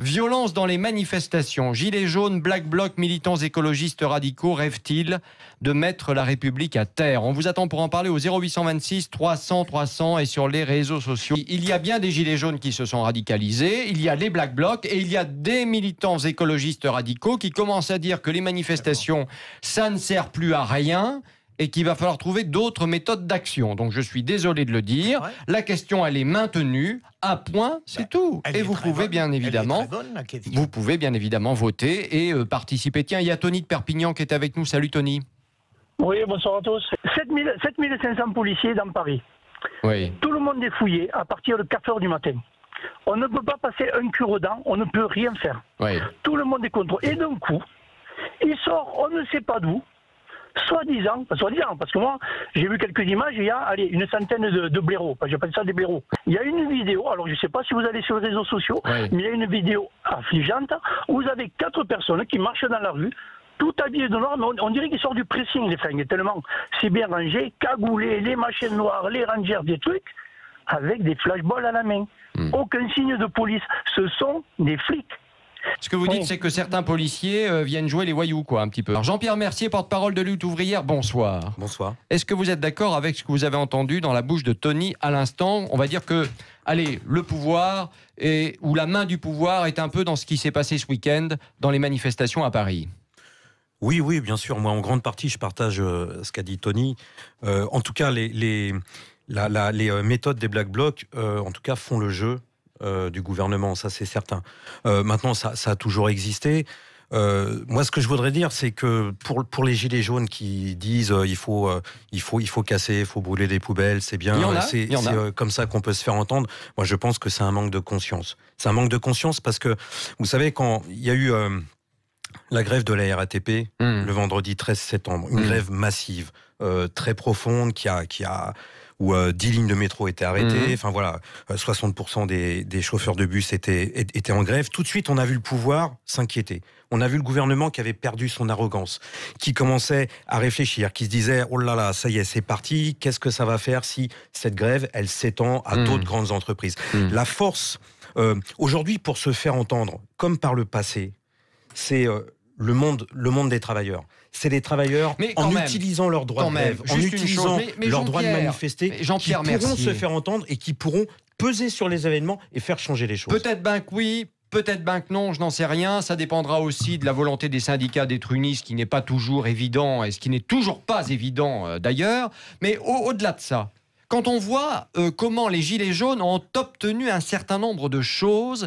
Violence dans les manifestations. Gilets jaunes, Black Bloc, militants écologistes radicaux rêvent-ils de mettre la République à terre? On vous attend pour en parler au 0826 300 300 et sur les réseaux sociaux. Il y a bien des gilets jaunes qui se sont radicalisés, il y a les Black Blocs et il y a des militants écologistes radicaux qui commencent à dire que les manifestations, ça ne sert plus à rien et qu'il va falloir trouver d'autres méthodes d'action. Donc je suis désolé de le dire, la question elle est maintenue, à point, c'est tout. Et vous pouvez bien évidemment voter et participer. Tiens, il y a Tony de Perpignan qui est avec nous. Salut Tony. Oui, bonsoir à tous. 7500 policiers dans Paris. Oui. Tout le monde est fouillé à partir de 4h du matin. On ne peut pas passer un cure-dent, on ne peut rien faire. Oui. Tout le monde est contrôlé. Et d'un coup, il sort, on ne sait pas d'où, soi-disant, parce que moi, j'ai vu quelques images, il y a une centaine de blaireaux, j'appelle ça des blaireaux. Il y a une vidéo, alors je ne sais pas si vous allez sur les réseaux sociaux, mais il y a une vidéo affligeante où vous avez 4 personnes qui marchent dans la rue, tout habillées de noir, mais on dirait qu'ils sortent du pressing, les fringues, tellement c'est bien rangé, cagoulés, les machines noires, les rangers, des trucs, avec des flashballs à la main. Aucun signe de police, ce sont des flics. Ce que vous dites, c'est que certains policiers viennent jouer les voyous, quoi, un petit peu. Alors Jean-Pierre Mercier, porte-parole de Lutte ouvrière, bonsoir. Bonsoir. Est-ce que vous êtes d'accord avec ce que vous avez entendu dans la bouche de Tony à l'instant? On va dire que, allez, le pouvoir, ou la main du pouvoir est un peu dans ce qui s'est passé ce week-end dans les manifestations à Paris. Oui, bien sûr. Moi, en grande partie, je partage ce qu'a dit Tony. En tout cas, les méthodes des Black Blocs, en tout cas, font le jeu du gouvernement, ça c'est certain. Maintenant, ça a toujours existé. Moi, ce que je voudrais dire, c'est que pour les gilets jaunes qui disent il faut casser, il faut brûler des poubelles, c'est bien, c'est comme ça qu'on peut se faire entendre. Moi, je pense que c'est un manque de conscience. C'est un manque de conscience parce que, vous savez, quand il y a eu la grève de la RATP le vendredi 13 septembre, une grève massive, très profonde, où 10 lignes de métro étaient arrêtées, 60% des chauffeurs de bus étaient en grève. Tout de suite, on a vu le pouvoir s'inquiéter. On a vu le gouvernement qui avait perdu son arrogance, qui commençait à réfléchir, qui se disait « Oh là là, ça y est, c'est parti, qu'est-ce que ça va faire si cette grève, elle s'étend à d'autres grandes entreprises ?» La force, aujourd'hui, pour se faire entendre, comme par le passé, c'est le monde des travailleurs. C'est les travailleurs, utilisant leur droit de grève, en utilisant leur droit de manifester, qui pourront se faire entendre et qui pourront peser sur les événements et faire changer les choses. Peut-être bien que oui, peut-être bien que non, je n'en sais rien. Ça dépendra aussi de la volonté des syndicats d'être unis, ce qui n'est pas toujours évident et ce qui n'est toujours pas évident d'ailleurs. Mais au-delà de ça, quand on voit comment les Gilets jaunes ont obtenu un certain nombre de choses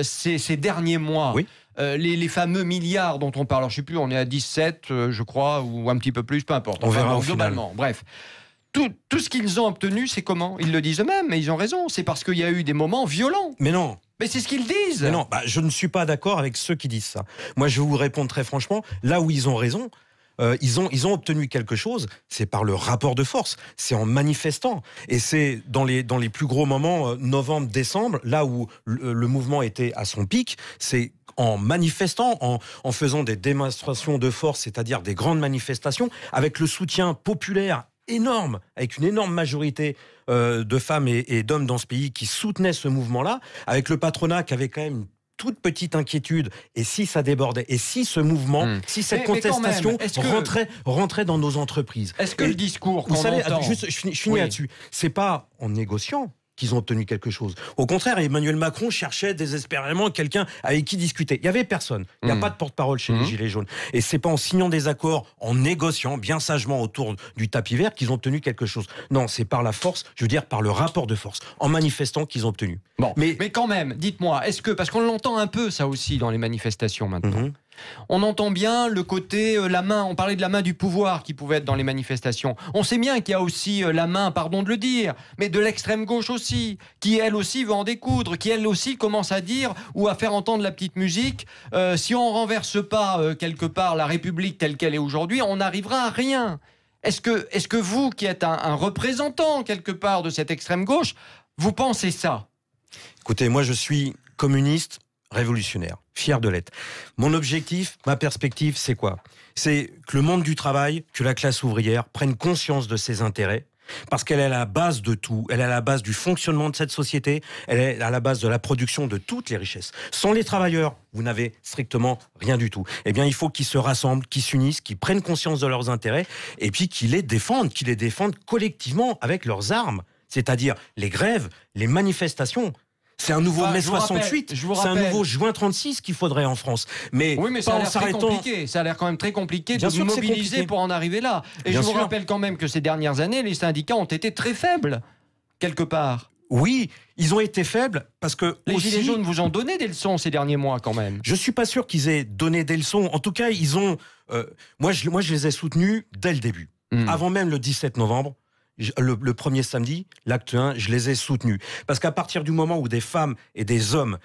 ces derniers mois, les fameux milliards dont on parle, alors je ne sais plus, on est à 17, je crois, ou un petit peu plus, peu importe. On verra globalement. Bref, tout ce qu'ils ont obtenu, c'est comment? Ils le disent eux-mêmes, mais ils ont raison. C'est parce qu'il y a eu des moments violents. Mais non. Mais c'est ce qu'ils disent. Mais non, je ne suis pas d'accord avec ceux qui disent ça. Moi, je vais vous répondre très franchement. Là où ils ont raison, ils ont obtenu quelque chose, c'est par le rapport de force, c'est en manifestant. Et c'est dans les plus gros moments, novembre, décembre, là où le mouvement était à son pic, c'est en manifestant, en faisant des démonstrations de force, c'est-à-dire des grandes manifestations, avec le soutien populaire énorme, avec une énorme majorité de femmes et d'hommes dans ce pays qui soutenaient ce mouvement-là, avec le patronat qui avait quand même une toute petite inquiétude, et si ça débordait, et si ce mouvement, si cette contestation rentrait dans nos entreprises. Est-ce que le discours qu'on entend... entend... Juste, je finis là-dessus. C'est pas en négociant qu'ils ont obtenu quelque chose. Au contraire, Emmanuel Macron cherchait désespérément quelqu'un avec qui discuter. Il n'y avait personne. Il n'y a pas de porte-parole chez les Gilets jaunes. Et c'est pas en signant des accords, en négociant bien sagement autour du tapis vert qu'ils ont obtenu quelque chose. Non, c'est par la force, je veux dire par le rapport de force, en manifestant qu'ils ont obtenu. Bon, mais quand même, dites-moi, est-ce que, parce qu'on l'entend un peu ça aussi dans les manifestations maintenant, on entend bien le côté, la main, on parlait de la main du pouvoir qui pouvait être dans les manifestations. On sait bien qu'il y a aussi la main, pardon de le dire, mais de l'extrême gauche aussi, qui elle aussi veut en découdre, qui elle aussi commence à dire ou à faire entendre la petite musique. Si on renverse pas quelque part la République telle qu'elle est aujourd'hui, on n'arrivera à rien. Est-ce que vous, qui êtes un représentant quelque part de cette extrême gauche, vous pensez ça? Écoutez, moi je suis communiste, révolutionnaire, fier de l'être. Mon objectif, ma perspective, c'est quoi? C'est que le monde du travail, que la classe ouvrière prenne conscience de ses intérêts Parce qu'elle est à la base de tout. Elle est à la base du fonctionnement de cette société. Elle est à la base de la production de toutes les richesses. Sans les travailleurs, vous n'avez strictement rien du tout. Eh bien, il faut qu'ils se rassemblent, qu'ils s'unissent, qu'ils prennent conscience de leurs intérêts et puis qu'ils les défendent collectivement avec leurs armes. C'est-à-dire les grèves, les manifestations. C'est un nouveau mai 68, c'est un nouveau juin 36 qu'il faudrait en France. Mais ça a l'air très compliqué. Ça a l'air quand même très compliqué de vous mobiliser pour en arriver là. Et je vous rappelle quand même que ces dernières années, les syndicats ont été très faibles, quelque part. Oui, ils ont été faibles parce que les Gilets jaunes vous ont donné des leçons ces derniers mois quand même. Je suis pas sûr qu'ils aient donné des leçons. En tout cas, ils ont. Moi, je les ai soutenus dès le début, avant même le 17 novembre. Le premier samedi, l'acte 1, je les ai soutenus. Parce qu'à partir du moment où des femmes et des hommes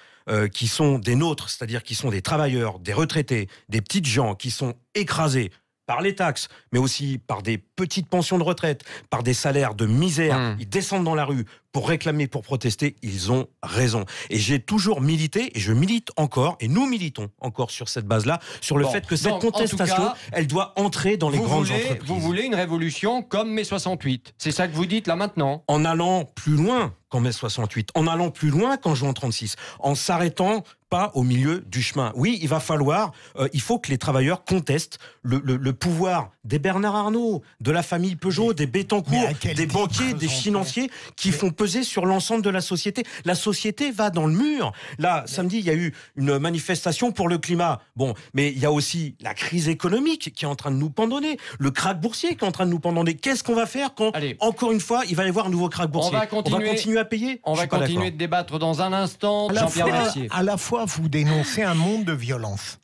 qui sont des nôtres, c'est-à-dire qui sont des travailleurs, des retraités, des petites gens qui sont écrasés par les taxes, mais aussi par des petites pensions de retraite, par des salaires de misère, ils descendent dans la rue pour réclamer, pour protester, ils ont raison. Et j'ai toujours milité, et je milite encore, et nous militons encore sur cette base-là, sur le fait que cette contestation, elle doit entrer dans les grandes entreprises. Vous voulez une révolution comme mai 68, c'est ça que vous dites là maintenant? En allant plus loin qu'en mai 68, en allant plus loin qu'en juin 36, en s'arrêtant pas au milieu du chemin. Oui, il va falloir, il faut que les travailleurs contestent le pouvoir des Bernard Arnault, de la famille Peugeot, des Bettencourt, des banquiers, des financiers qui font peser sur l'ensemble de la société. La société va dans le mur. Là, samedi, il y a eu une manifestation pour le climat. Bon, mais il y a aussi la crise économique qui est en train de nous pendonner, le krach boursier qui est en train de nous pendonner. Qu'est-ce qu'on va faire quand, encore une fois, il va y avoir un nouveau krach boursier? On va continuer à payer? On va continuer de débattre dans un instant. Jean-Pierre Mercier. À la fois, vous dénoncez un monde de violence.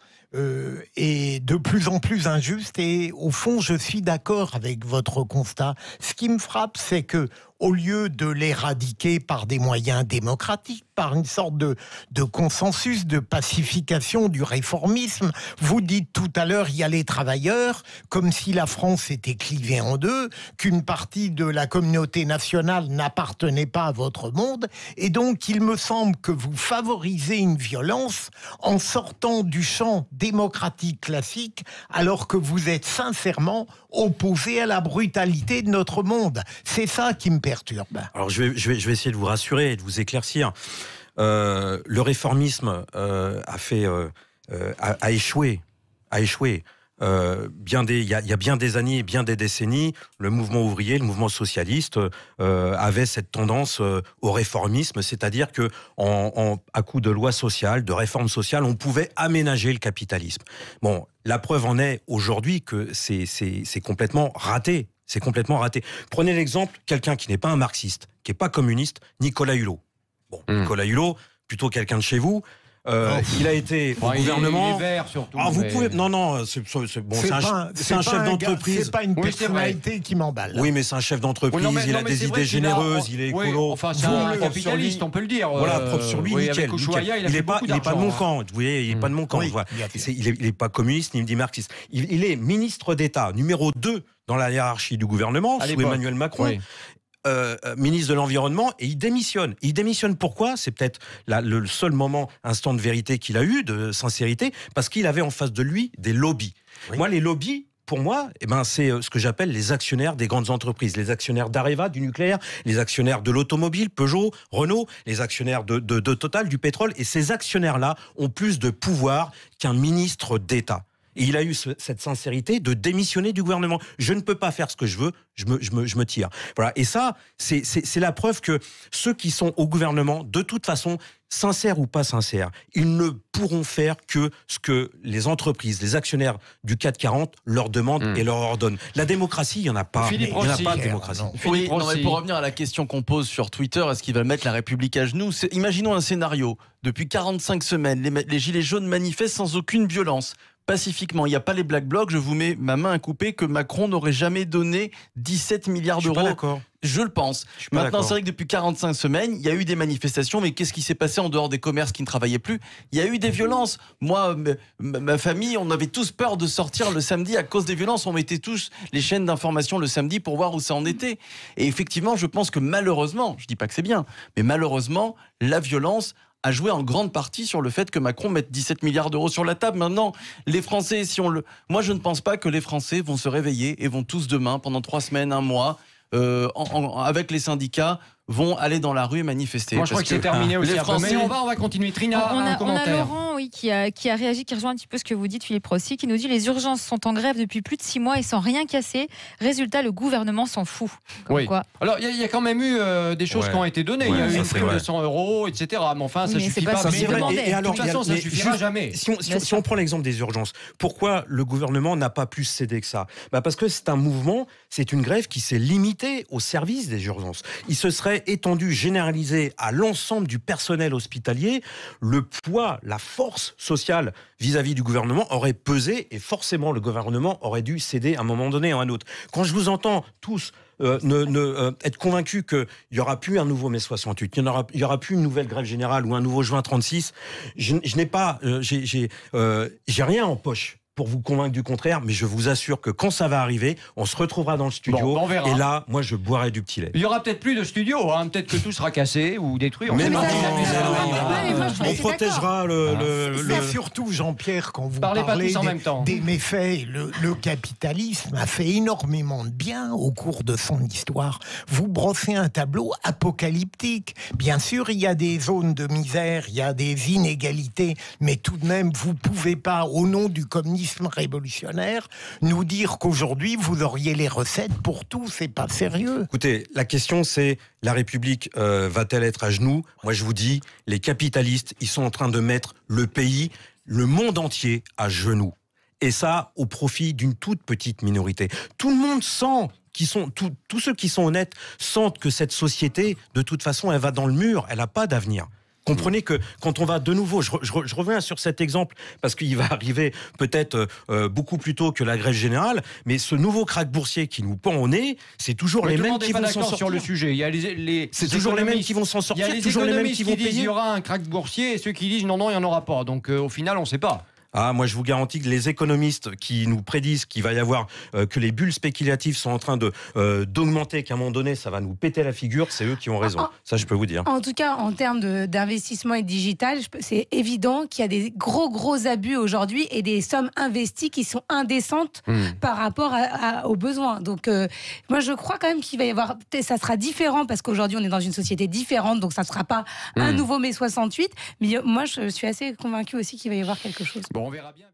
Et de plus en plus injuste, et au fond je suis d'accord avec votre constat. Ce qui me frappe, c'est que au lieu de l'éradiquer par des moyens démocratiques, par une sorte de consensus, de pacification du réformisme, vous dites tout à l'heure, il y a les travailleurs, comme si la France était clivée en deux, qu'une partie de la communauté nationale n'appartenait pas à votre monde, et donc il me semble que vous favorisez une violence en sortant du champ démocratique classique, alors que vous êtes sincèrement opposé à la brutalité de notre monde. C'est ça qui me perturbe. Alors je vais essayer de vous rassurer et de vous éclaircir. Le réformisme a échoué. Il y a bien des années et bien des décennies, le mouvement ouvrier, le mouvement socialiste avait cette tendance au réformisme, c'est-à-dire que à coup de lois sociales, de réformes sociales, on pouvait aménager le capitalisme. Bon, la preuve en est aujourd'hui que c'est complètement raté. C'est complètement raté. Prenez l'exemple, quelqu'un qui n'est pas un marxiste, qui n'est pas communiste, Nicolas Hulot. Bon, Nicolas Hulot, plutôt quelqu'un de chez vous. Il a été au gouvernement. Il est vert surtout. Vous pouvez. Non, c'est un chef d'entreprise. C'est pas une personnalité qui m'emballe. Oui, mais c'est un chef d'entreprise. Il a des idées généreuses. Il est écolo. Enfin, c'est un capitaliste, on peut le dire. Voilà, preuve sur lui, nickel. Il n'est pas de mon camp. Vous voyez, il n'est pas de mon camp. Il n'est pas communiste ni marxiste. Il est ministre d'État numéro 2 dans la hiérarchie du gouvernement sous Emmanuel Macron. Oui. Ministre de l'Environnement, et il démissionne. Il démissionne pourquoi? C'est peut-être le seul instant de vérité qu'il a eu, de sincérité, parce qu'il avait en face de lui des lobbies. Oui. Moi, les lobbies, pour moi, c'est ce que j'appelle les actionnaires des grandes entreprises, les actionnaires d'Areva, du nucléaire, les actionnaires de l'automobile, Peugeot, Renault, les actionnaires de Total, du pétrole, et ces actionnaires-là ont plus de pouvoir qu'un ministre d'État. Et il a eu cette sincérité de démissionner du gouvernement. Je ne peux pas faire ce que je veux, je me tire. Voilà. Et ça, c'est la preuve que ceux qui sont au gouvernement, de toute façon, sincères ou pas sincères, ils ne pourront faire que ce que les entreprises, les actionnaires du CAC 40 leur demandent et leur ordonnent. La démocratie, il n'y en a pas. Il n'y en a pas de démocratie. Oui, mais pour revenir à la question qu'on pose sur Twitter, est-ce qu'ils veulent mettre la République à genoux? Imaginons un scénario. Depuis 45 semaines, les Gilets jaunes manifestent sans aucune violence. Pacifiquement, il n'y a pas les Black Blocs, je vous mets ma main à couper que Macron n'aurait jamais donné 17 milliards d'euros. Je le pense. Maintenant, c'est vrai que depuis 45 semaines, il y a eu des manifestations, mais qu'est-ce qui s'est passé en dehors des commerces qui ne travaillaient plus? Il y a eu des violences. Moi, ma famille, on avait tous peur de sortir le samedi à cause des violences. On mettait tous les chaînes d'information le samedi pour voir où ça en était. Et effectivement, je pense que malheureusement, je ne dis pas que c'est bien, mais malheureusement, la violence a joué en grande partie sur le fait que Macron mette 17 milliards d'euros sur la table. Maintenant, les Français, moi je ne pense pas que les Français vont se réveiller et vont tous demain, pendant 3 semaines, 1 mois, avec les syndicats, vont aller dans la rue et manifester. Moi, je crois que c'est terminé aussi. Les Français... Mais on va continuer. Trina, un commentaire. On a Laurent, oui, qui a réagi, qui rejoint un petit peu ce que vous dites, Philippe Rossi, qui nous dit: les urgences sont en grève depuis plus de 6 mois et sans rien casser. Résultat, le gouvernement s'en fout. Oui. Quoi. Alors, il y a quand même eu des choses qui ont été données. Il y a eu une prime de 100 €, etc. Mais enfin, ça ne suffit pas. De toute façon, ça ne suffira jamais. Si on prend l'exemple des urgences, pourquoi le gouvernement n'a pas plus céder que ça? Parce que c'est un mouvement, c'est une grève qui s'est limitée au service des urgences. Il se serait étendu, généralisé à l'ensemble du personnel hospitalier, le poids, la force sociale vis-à-vis du gouvernement aurait pesé et forcément le gouvernement aurait dû céder à un moment donné à un autre. Quand je vous entends tous être convaincus qu'il n'y aura plus un nouveau mai 68, il n'y aura plus une nouvelle grève générale ou un nouveau juin 36, je n'ai pas, j'ai rien en poche pour vous convaincre du contraire, mais je vous assure que quand ça va arriver, on se retrouvera dans le studio, et là, moi, je boirai du petit lait. Il y aura peut-être plus de studio, hein. Peut-être que tout sera cassé ou détruit. On protégera Mais surtout, Jean-Pierre, quand vous parlez parlez en même temps. des méfaits, le capitalisme a fait énormément de bien au cours de son histoire. Vous brossez un tableau apocalyptique. Bien sûr, il y a des zones de misère, il y a des inégalités, mais tout de même, vous ne pouvez pas, au nom du communisme révolutionnaire, nous dire qu'aujourd'hui vous auriez les recettes pour tout. C'est pas sérieux. Écoutez, la question c'est, la République va-t-elle être à genoux? Moi je vous dis, les capitalistes, ils sont en train de mettre le pays, le monde entier à genoux. Et ça, au profit d'une toute petite minorité. Tout le monde sent, tous ceux qui sont honnêtes sentent que cette société, de toute façon, elle va dans le mur, elle n'a pas d'avenir. Comprenez que quand on va de nouveau, je reviens sur cet exemple parce qu'il va arriver peut-être beaucoup plus tôt que la grève générale, mais ce nouveau krach boursier qui nous pend au nez, c'est toujours les mêmes qui vont s'en sortir. Sur le sujet, il y a c'est toujours les mêmes qui vont s'en sortir. Il y a les toujours économistes les mêmes qui disent il y aura un krach boursier et ceux qui disent non, il n'y en aura pas. Donc au final, on ne sait pas. Ah, moi je vous garantis que les économistes qui nous prédisent qu'il va y avoir que les bulles spéculatives sont en train d'augmenter, qu'à un moment donné ça va nous péter la figure, c'est eux qui ont raison. Ça je peux vous dire. En tout cas, en termes d'investissement et digital, c'est évident qu'il y a des gros abus aujourd'hui et des sommes investies qui sont indécentes par rapport aux besoins. Donc moi je crois quand même qu'il va y avoir, ça sera différent parce qu'aujourd'hui on est dans une société différente, donc ça ne sera pas un nouveau mai 68, mais moi je suis assez convaincue aussi qu'il va y avoir quelque chose. Bon, on verra bien.